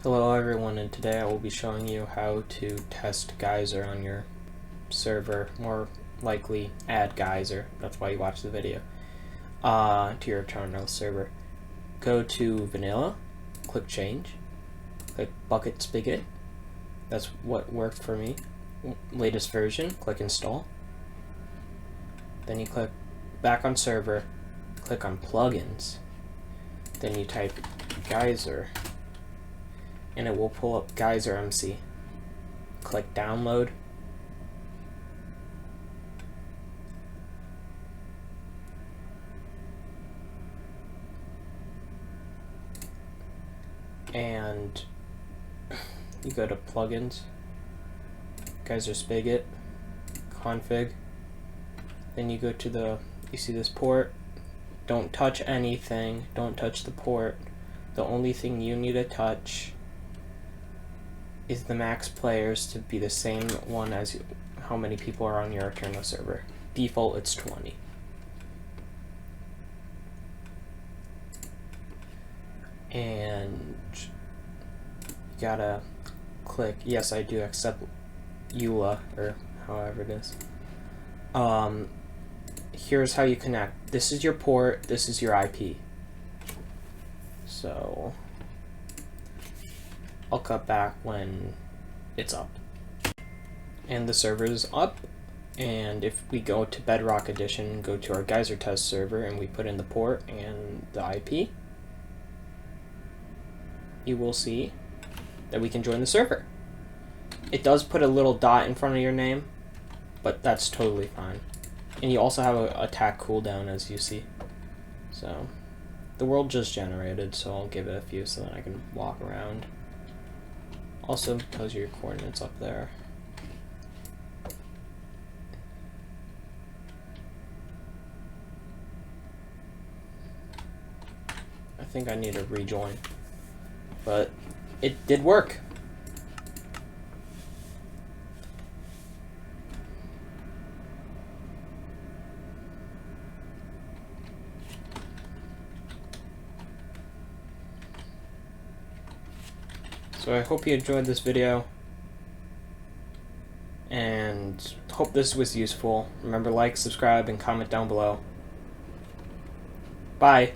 Hello everyone, and today I will be showing you how to test Geyser on your server, more likely add Geyser, that's why you watch the video, to your Aternos server. Go to Vanilla, click Change, click Bucket Spigot, that's what worked for me, latest version, click Install, then you click back on server, click on Plugins, then you type Geyser, and it will pull up GeyserMC. Click download. And you go to plugins, Geyser Spigot, config. Then you go to you see this port. Don't touch anything, don't touch the port. The only thing you need to touch is the max players to be the same one as how many people are on your Aternos server. Default, it's 20. And you gotta click, yes, I do accept EULA, or however it is. Here's how you connect. This is your port, this is your IP. So I'll cut back when it's up. And the server is up, and if we go to Bedrock Edition, go to our Geyser test server, and we put in the port and the IP, you will see that we can join the server. It does put a little dot in front of your name, but that's totally fine. And you also have an attack cooldown, as you see. So the world just generated, so I'll give it a few so that I can walk around. Also, tells you your coordinates up there. I think I need to rejoin, but it did work. So I hope you enjoyed this video, and hope this was useful. Remember, like, subscribe, and comment down below. Bye!